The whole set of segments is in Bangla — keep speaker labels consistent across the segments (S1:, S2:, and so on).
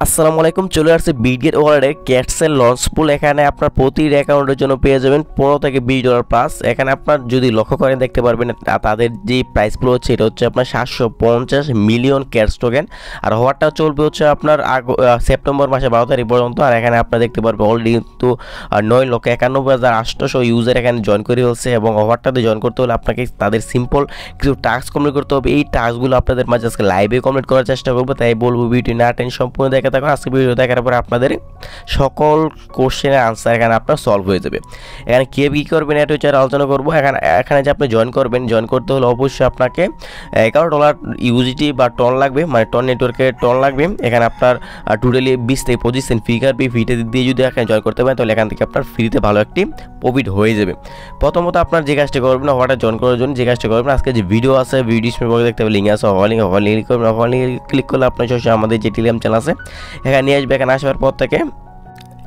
S1: আসসালামু আলাইকুম, চলে আসছে বিটগেট ওয়ালেটে ক্যাটসেল লঞ্চ পুল। এখানে আপনার প্রতি অ্যাকাউন্টের জন্য পেয়ে যাবেন $15 থেকে $20 প্লাস। এখানে আপনার যদি লক্ষ্য করেন দেখতে পারবেন তাদের যে প্রাইস পুল হচ্ছে এটা হচ্ছে আপনার 750 মিলিয়ন ক্যাটস টোকেন। আর হওয়ারটা চলবে হচ্ছে আপনার সেপ্টেম্বর মাসে 12 তারিখ পর্যন্ত। আর এখানে আপনারা দেখতে পারবেন অলরেডি কিন্তু 9,91,800 ইউজার এখানে জয়েন করে ফেলছে। এবং ওভারটাতে জয়েন করতে হলে আপনাকে তাদের সিম্পল কিছু টাস্ক কমপ্লিট করতে হবে। এই টাস্কগুলো আপনাদের মাঝে আজকে লাইভে কমপ্লিট করার চেষ্টা করবো, তাই বলবো ভিডিও না টেন সম্পূর্ণ দেখে থাকুন। আজকে ভিডিও দেখার পরে আপনাদের সকল কোশ্চেনের আনসার এখানে আপনার সলভ হয়ে যাবে। এখানে কে কী করবেন এটা হচ্ছে আলোচনা করবো। এখানে যে আপনি জয়েন করবেন, জয়েন করতে হলে অবশ্যই আপনাকে $11 ইউজিটি বা টন লাগবে, মানে টন নেটওয়ার্কে টন লাগবে। এখানে আপনার টোটালি 20 থেকে 25 সেন্ট ফি কাটবে। ফিটা দিয়ে যদি এখানে জয়েন করতে পারেন তাহলে এখান থেকে আপনার ফ্রিতে ভালো একটি প্রফিট হয়ে যাবে। প্রথমত আপনার যে কাজটা করবেন হওয়াটা জয়েন করার জন্য যে কাজটা করবেন, আজকে যে ভিডিও আছে ভিডিও ডিসক্রিপশনে দেখতে হবে লিঙ্ক আছে, লিঙ্ক করবেন। ক্লিক করলে আপনার সরাসরি আমাদের যে টেলিগ্রাম চ্যানেল আছে এখানে নিয়ে আসবে। এখানে আসার পর থেকে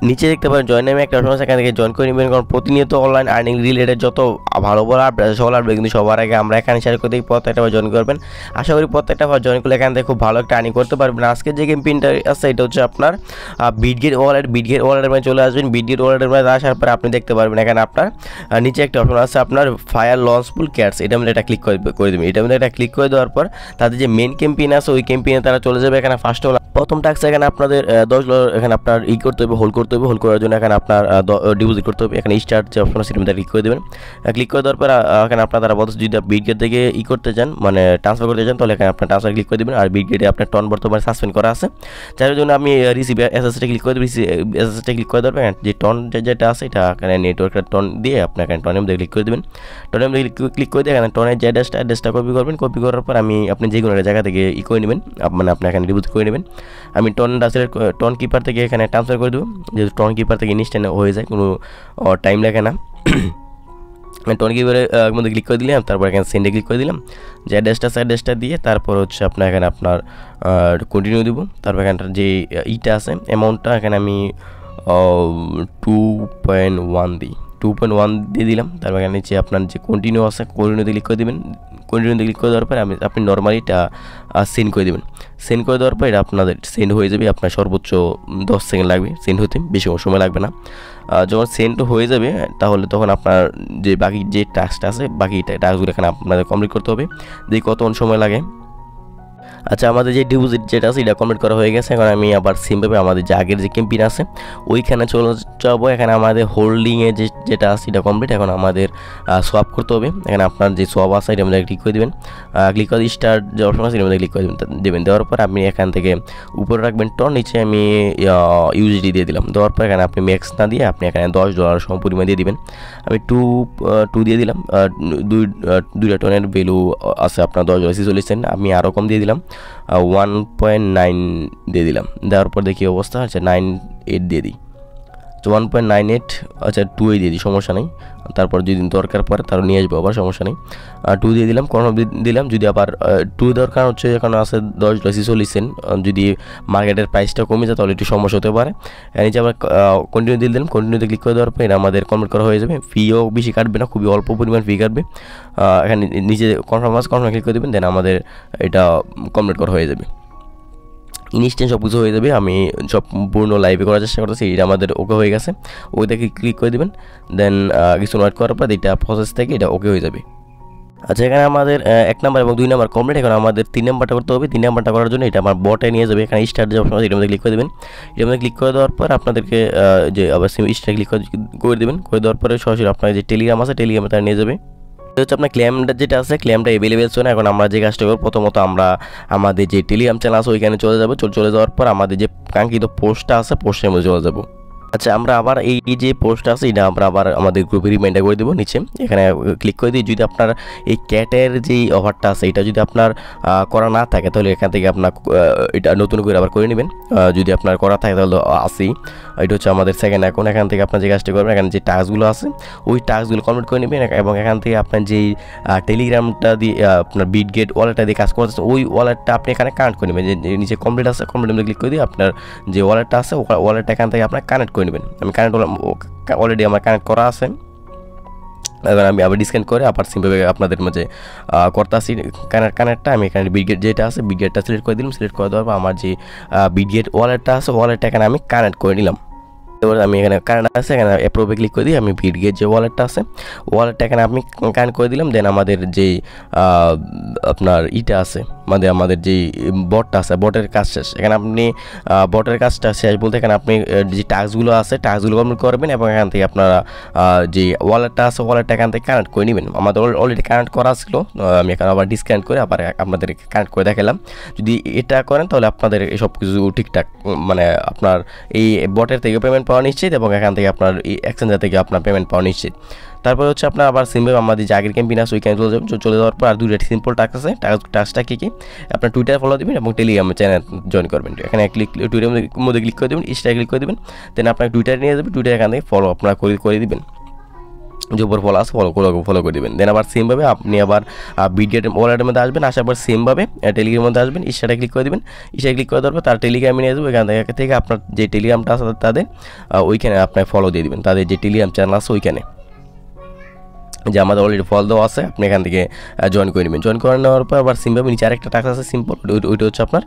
S1: নিচে দেখতে পারেন জয়েন নামে একটা অপশন আছে, এখান থেকে জয়েন করে নেবেন। কারণ প্রতিনিয়ত অনলাইন আর্নিং রিলেটেড যত ভালো ভালো আপডেট সকল আপডেট কিন্তু সবার আগে আমরা এখানে শেয়ার করে দিই। প্রত্যেকটা জয়েন করবেন, আশা করি প্রত্যেকটা জয়েন করলে এখান থেকে খুব ভালো একটা আর্নিং করতে পারবেন। আজকে যে গেম পিনটা আছে এটা হচ্ছে আপনার বিটগেট ওয়ালেটের মধ্যে চলে আসবেন। বিটগেট ওয়ালেটের মধ্যে আসার পরে আপনি দেখতে পারবেন এখানে আপনার নিচে একটা অপশন আছে আপনার ফায়ার লঞ্চ পুল ক্যাটস, এটা মধ্যে এটা ক্লিক করে দেবেন। এটা মধ্যে এটা ক্লিক করে দেওয়ার পর তাদের যে মেন ক্যাম্পেইন আছে ওই ক্যাম্পেইনে তারা চলে যাবে। এখানে ফার্স্ট হল প্রথম টাস্ক, এখানে আপনাদের $10 এখানে আপনার করতে হবে, হোল্ড করতে হবে। হোল্ড করার জন্য এখানে আপনার ডিপোজিট করতে হবে। এখানে স্টার্ট যে অপশন আছে সেটা ক্লিক করে দেবেন। ক্লিক করে দেওয়ার পর এখানে আপনার তারা বলছে যদি বিটগেট থেকে করতে চান, মানে ট্রান্সফার করতে চান, তাহলে এখানে আপনার ট্রান্সফার ক্লিক করে দেবেন। আর বিটগেটে আপনার টন বর্তমানে সাসপেন্ড করা আছে, যার জন্য আমি রিসিভ এসএসটা ক্লিক করে দেবো। এসএসটা ক্লিক করে দেবেন, যে টন যেটা আছে এটা এখানে নেটওয়ার্কের টন দিয়ে আপনি এখানে টনের মধ্যে ক্লিক করে দেবেন। টনের মধ্যে ক্লিক করে দিয়ে এখানে টনের যে অ্যাড্রেসটা কপি করবেন। কপি করার পর আপনি যে কোনো জায়গা থেকে করে নেবেন, মানে আপনি এখানে ডিপোজিট করে নেবেন। আমি টন কিপার থেকে এখানে ট্রান্সফার করে দেবো, যেহেতু টন কিপার থেকে ইনস্ট্যান্ট হয়ে যায়, কোনো টাইম লাগে না। টন কিপারের মধ্যে ক্লিক করে দিলাম, তারপর এখানে সেন্ডে ক্লিক করে দিলাম। যে অ্যাড্রেসটা দিয়ে তারপর হচ্ছে আপনার এখানে আপনার কন্টিনিউ দেবো। তারপর এখানটার যে ইটা আছে অ্যামাউন্টটা এখানে আমি 2.1 দিই, 2.1 দিয়ে দিলাম। তারপর এখানে নিচে আপনার যে কন্টিনিউ আছে কন্টিনিউতে ক্লিক করে দেবেন। কন্টিনিউতে ক্লিক করে দেওয়ার পরে আপনি নর্মালি এটা সেন্ড করে দেবেন। সেন্ড করে দেওয়ার পর এটা আপনাদের সেন্ড হয়ে যাবে। আপনার সর্বোচ্চ 10 সেকেন্ড লাগবে সেন্ড হতে, বেশি সময় লাগবে না। যখন সেন্ড হয়ে যাবে তাহলে তখন আপনার যে বাকি যে টাস্কটা আছে বাকি টাস্কগুলো এখানে আপনাদের কমপ্লিট করতে হবে। দেখি কতক্ষণ সময় লাগে। আচ্ছা, আমাদের যে ডিপোজিট যেটা আছে এটা কমপ্লিট করা হয়ে গেছে। এখন আমি আবার সিমভাবে আমাদের যে আগের যে ক্যাম্পেইন আছে ওইখানে চলে যাবো। এখানে আমাদের হোল্ডিংয়ে যেটা আছে এটা কমপ্লিট। এখন আমাদের সোয়াপ করতে হবে। এখানে আপনার যে সোয়াপ আছে এটা মধ্যে ক্লিক করে দেবেন। ক্লিক করে স্টার্ট যে অপশন আছে এর মধ্যে ক্লিক করে দেবেন। দেওয়ার পর আপনি এখান থেকে উপরে রাখবেন টন, নিচে আমি ইউজিডি দিয়ে দিলাম। দেওয়ার পর এখানে আপনি ম্যাক্স না দিয়ে আপনি এখানে $10 সম পরিমাণ দিয়ে দিবেন। আমি টু দিয়ে দিলাম। দুইটা টনের ভ্যালু আছে আপনার $10.46। আমি আরও কম দিয়ে দিলাম, 1.9 দিয়ে দিলাম। দেওয়ার পর দেখি অবস্থা। আচ্ছা 9.8 দিয়ে দিই। 1.98, আচ্ছা 2 দিয়ে দিই, সমস্যা নেই। তারপর যদি দরকার পড়ে তাহলে নিয়ে আসবো, আবার সমস্যা নেই। 2 দিয়ে দিলাম, কোনো দিলাম। যদি আবার 2 দরকার হচ্ছে এখন আছে $10.46, যদি মার্কেটের প্রাইসটা কমে যায় তাহলে একটু সমস্যা হতে পারে। নিচে আবার কন্টিনিউ দিয়ে দিলাম। কন্টিনিউতে ক্লিক করে দেওয়ার পর এটা আমাদের কমপ্লিট করা হয়ে যাবে। ফিও বেশি কাটবে না, খুবই অল্প পরিমাণ ফি কাটবে। এখানে নিচে কনফার্ম ক্লিক করে দেবেন, দেন আমাদের এটা কমপ্লিট করা হয়ে যাবে। ইনস্ট্যান্ট সব কিছু হয়ে যাবে। আমি সম্পূর্ণ লাইভে করার চেষ্টা করতেছি। এটা আমাদের ওকে হয়ে গেছে, ওই থেকে ক্লিক করে দেবেন। দেন কিছু ওয়েট করার পর এটা প্রসেস থেকে এটা ওকে হয়ে যাবে। আচ্ছা, এখানে আমাদের 1 নাম্বার এবং 2 নাম্বার কমপ্লিট। এখন আমাদের 3 নাম্বারটা করতে হবে। 3 নাম্বারটা করার জন্য এটা আমার বটে নিয়ে যাবে। এখানে স্টার্ট যে অপশন আছে এটার মধ্যে ক্লিক করে দেবেন। এটার মধ্যে ক্লিক করে দেওয়ার পর আপনাদেরকে যে আবার স্টার্ট ক্লিক করে দেবেন। করে দেওয়ার পরে সরাসরি আপনার যে টেলিগ্রাম আছে টেলিগ্রামে তারা নিয়ে যাবে। হচ্ছে আপনার ক্লেমটা যেটা আছে ক্লেমটা অ্যাভেলেবেল ছিল না। এখন আমরা যে কাজটা করব, প্রথমত আমরা আমাদের যে টেলিগ্রাম চ্যানেল আছে ওইখানে চলে যাবো। চলে যাওয়ার পর আমাদের যে কাঙ্ক্ষিত পোস্টটা আছে পোস্টের মধ্যে চলে যাবো। আচ্ছা, আমরা আবার এই যে পোস্ট আছে এটা আমরা আবার আমাদের গ্রুপে রিমাইন্ডার করে দেবো। নিচে এখানে ক্লিক করে দিই। যদি আপনার এই ক্যাটের যেই অফারটা আছে এটা যদি আপনার করা না থাকে তাহলে এখান থেকে আপনার এটা নতুন করে আবার করে নেবেন। যদি আপনার করা থাকে তাহলে আসি, এটা হচ্ছে আমাদের সেকেন্ড অ্যাকাউন্ট। এখান থেকে আপনার যে কাজটা করবেন, এখানে যে টাস্কগুলো আছে ওই টাস্কগুলো কমপ্লিট করে নেবেন। এবং এখান থেকে আপনার যেই টেলিগ্রামটা দিয়ে আপনার বিটগেট ওয়ালেটটা দিয়ে কাজ করতেছে ওই ওয়ালেটটা আপনি এখানে কানেক্ট করে নেবেন। যে নিচে কমপ্লিট আছে কমপ্লিট ক্লিক করে দিয়ে আপনার যে ওয়ালেটটা আছে ওয়ালেটটা এখান থেকে আপনার কানেক্ট করে নেবেন। আমি কানেক্ট অলরেডি আমার কানেক্ট করা আছে। এবার আমি আবার ডিসকানেক্ট করে আবার সিম্পলভাবে আপনাদের মাঝে করতেছি কানেক্টটা। আমি এখানে বিটগেট যেটা আছে বিটগেটটা সিলেক্ট করে দিলাম। সিলেক্ট করে দেওয়ার পর আমার যে বিটগেট ওয়ালেটটা আছে ওয়ালেটটা এখানে আমি কানেক্ট করে নিলাম। এবার আমি এখানে কানেক্ট আছে, এখানে অ্যাপ্রুভে ক্লিক করে দিই। আমি বিটগেট যে ওয়ালেটটা আছে ওয়ালেটটা এখানে আমি কানেক্ট করে দিলাম। দেন আমাদের যে আপনার ইটা আছে আমাদের যে বটটা আছে বটের কাজ শেষ। এখানে আপনি বটের কাজটা শেষ বলতে এখানে আপনি যে টাস্কগুলো আছে টাস্কগুলো কমপ্লিট করবেন এবং এখান থেকে আপনারা যে ওয়ালেটটা আছে ওয়ালেটটা এখান থেকে কানেক্ট করে নেবেন। আমাদের অলরেডি কানেক্ট করা ছিল, আমি এখানে আবার ডিসকানেক্ট করে আবার আপনাদের কানেক্ট করে দেখালাম। যদি এটা করেন তাহলে আপনাদের সব কিছু ঠিকঠাক মানে আপনার এই বটের থেকে পেমেন্ট পাওয়া নিশ্চিত এবং এখান থেকে আপনার এই এক্সচেঞ্জার থেকে আপনার পেমেন্ট পাওয়া নিশ্চিত। তারপরে হচ্ছে আপনার আবার সিম্পল আমাদের যে আগের ক্যাম্পেইন আছে ওইখানে চলে যাওয়ার পর আর দুইটা সিম্পল টাস্ক আছে। টাস্কটা কী আপনার টুইটার ফলো দেবেন এবং টেলিগ্রাম চ্যানেল জয়েন করবেন। এখানে টুইটারের মধ্যে ক্লিক করে দেবেন, ইনস্টায় ক্লিক করে দেবেন। দেন আপনার টুইটারে নিয়ে যাবেন, টুইটার এখান থেকে ফলো আপনারা করে দিবেন, যে উপর ফলো আছে ফলো করে দেবেন। দেন আবার সেমভাবে আপনি আবার বিটগেট ওয়ালেটের মধ্যে আসবেন, আসার পর সেমভাবে টেলিগ্রামের মধ্যে আসবেন, ইনস্টাটা ক্লিক করে দেবেন। ইনস্টায় ক্লিক করে দেওয়ার পর তার টেলিগ্রামে নিয়ে যাবো। এখান থেকে আপনার যে টেলিগ্রামটা আছে তাদের ওইখানে আপনার ফলো দিয়ে দেবেন, তাদের যে টেলিগ্রাম চ্যানেল আছে ওইখানে যে আমাদের অলরেডি ফল দেওয়া আছে আপনি এখান থেকে জয়েন করে নেবেন। জয়েন করে নেওয়ার পর আবার সিম্পল নিচে আরেকটা টাস্ক আছে সিম্পল, ওইটা হচ্ছে আপনার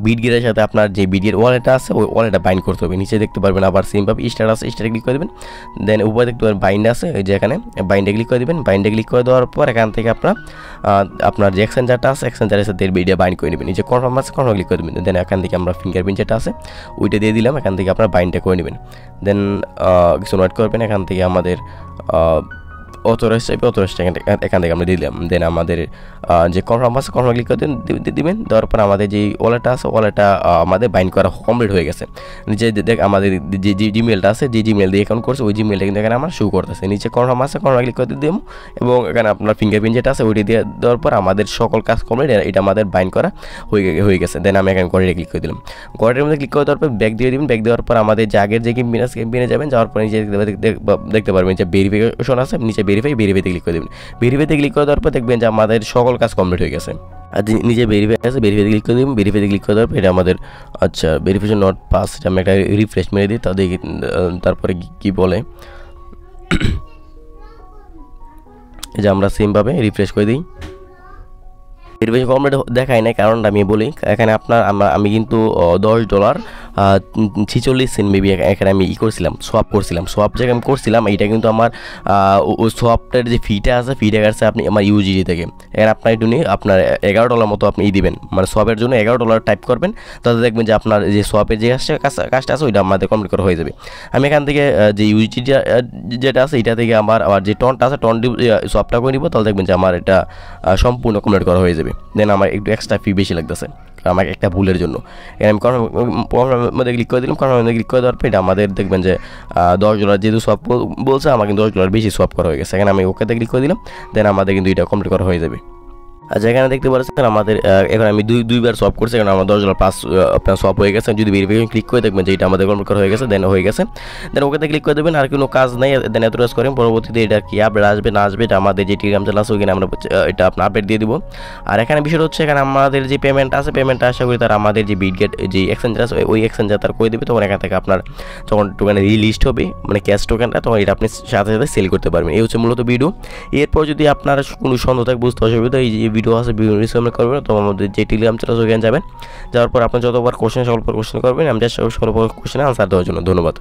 S1: বিটগেটের সাথে আপনার যে বিটগেট ওয়ালেটটা আছে ওই ওয়ালেটটা বাইন্ড করতে হবে। নিচে দেখতে পারবেন আবার সিম্পল স্টার আছে, স্টারে ক্লিক করে দেবেন। দেন উপরে দেখতে পারবেন বাইন্ড আছে, ওই যে এখানে বাইন্ডে ক্লিক করে দেবেন। বাইন্ডে ক্লিক করে দেওয়ার পর এখান থেকে আপনার যে এক্সচেঞ্জারটা আছে এক্সচেঞ্জারের সাথে ভিডিও বাইন্ড করে নেবেন। নিচে কনফার্ম আছে কনফার্ম ক্লিক করে দেবেন। দেন এখান থেকে আমরা ফিঙ্গারপ্রিন্ট যেটা আছে ওইটা দিয়ে দিলাম, এখান থেকে আপনার বাইন্ডটা করে নেবেন। দেন কিছু নোট করবেন, এখান থেকে আমাদের অথরাইজ চাইবে, অথরাইজটা এখান থেকে আমরা দিলাম। দেন আমাদের যে কনফার্ম আছে কনফার্ম ক্লিক করে দিবেন। দেওয়ার পর আমাদের যে ওয়ালেটটা আছে ওয়ালেটটা আমাদের বাইন্ড করা কমপ্লিট হয়ে গেছে। নিচে দেখ আমাদের যে জিমেলটা আছে যে জিমেল দিয়ে অ্যাকাউন্ট করছে ওই জিমেলটা কিন্তু এখানে আমার শো করতেছে। নিচে কনফার্ম আছে কনফার্ম ক্লিক করে দিব এবং এখানে আপনার ফিঙ্গারপ্রিন্ট যেটা আছে ওইটি দিয়ে দেওয়ার পর আমাদের সকল কাজ কমপ্লিট, এটা আমাদের বাইন্ড করা হয়ে গেছে। দেন আমি এখানে গড়ে ক্লিক করে দিলাম। গড়ের মধ্যে ক্লিক করে দেওয়ার পর ব্যাক দিয়ে দিবেন। ব্যাক দেওয়ার পর আমাদের যে আগের যে ক্যাম্পেইনে যাবেন, যাওয়ার পর নিচে দেখতে পারবেন যে ভেরিফিকেশন আছে, নিচে ভেরিফাইতে ক্লিক করে দেবেন। ভেরিফাইতে ক্লিক করে দেওয়ার পর দেখবেন যে আমাদের সকল কাজ কমপ্লিট হয়ে গেছে। আর নিজে ভেরিফাই আছে, ভেরিফাইতে ক্লিক করে দেবেন। ভেরিফাইতে ক্লিক করে দেওয়ার পর এটা আমাদের ভেরিফিকেশন নট পাস, এটা আমি একটা রিফ্রেশ মেরে দিই তারপরে কি বলে এই যে আমরা সেমভাবে রিফ্রেশ করে দিই। ভেরিফিকেশন কমপ্লিট দেখায় না, কারণটা আমি বলি। এখানে আমি কিন্তু $10.46 মেবি এখানে আমি করছিলাম, সোয়াপ করছিলাম। সোয়াপ যে আমি করছিলাম এইটা কিন্তু আমার ওই সোয়াপটার যে ফিটা আছে ফিটা কাটছে আপনি আমার ইউজিডি থেকে। এখানে আপনার একটু নিয়ে আপনার $11 মতো আপনি দিবেন, মানে সোয়াপের জন্য $11 টাইপ করবেন, তাহলে দেখবেন যে আপনার যে সোয়াপের যে কাজটা আছে ওইটা আমাদের কমপ্লিট করা হয়ে যাবে। আমি এখান থেকে যে ইউজিডি যেটা আছে এটা থেকে আবার যে টনটা আছে টন সোয়াপটা করে নিব, তাহলে দেখবেন যে আমার এটা সম্পূর্ণ কমপ্লিট করা হয়ে যাবে। দেন আমার একটু এক্সট্রা ফি বেশি লাগতেছে আমার একটা ভুলের জন্য। আমি কনফার্মের মধ্যে ক্লিক করে দিলাম। কনফার্মের মধ্যে ক্লিক করে দেওয়ার পর এটা আমাদের দেখবেন যে $10 যেহেতু সোয়াপ বলছে আমার কিন্তু $10 বেশি সোয়াপ করা হয়ে গেছে। এখানে আমি ওকেতে ক্লিক করে দিলাম। দেন আমাদের কিন্তু এটা কমপ্লিট করা হয়ে যাবে। আচ্ছা এখানে দেখতে পাচ্ছেন আমাদের এখন আমি দুইবার সোয়াপ করছি, কারণ আমার $10 প্লাস আপনার সোয়াপ হয়ে গেছে। যদি ভেরিফিকেশন ক্লিক করে দেখবেন যে এটা আমাদের কমপ্লিট করা হয়ে গেছে, দেন হয়ে গেছে। দেন ওকেতে ক্লিক করে দেবেন, আর কোনো কাজ নেই। দেন এত কাজ করেন, পরবর্তীতে এটা কি আপডেট আসবে না আসবে এটা আমাদের যে টেলিগ্রাম চ্যানেল আছে ওইখানে আমরা এটা আপনার আপডেট দিয়ে দিব। আর এখানে বিষয়টা হচ্ছে এখানে আমাদের যে পেমেন্ট আছে পেমেন্টটা আশা করি তারা আমাদের যে বিটগেট যে এক্সচেঞ্জার আছে ওই এক্সচেঞ্জার তার করে দেবে। তখন এখান থেকে আপনার যখন টোকেন রিলিস্ট হবে মানে ক্যাশ টোকেনটা, তখন এটা আপনি সাথে সাথে সেল করতে পারবেন। এই হচ্ছে মূলত ভিডিও। এরপর যদি আপনার কোনো সন্দেহ থাকে বুঝতে অসুবিধা, এই যে ভিডিও আছে ভিডিও করবেন, তো আমাদের যে টেলিগ্রাম চ্যানেল ওখানে যাবেন, যাওয়ার পর আপনি যতবার কোশ্চেন সলভ কোশ্চেন করবেন, আমি সকল কোশ্চেনে আনসার দেওয়ার জন্য। ধন্যবাদ।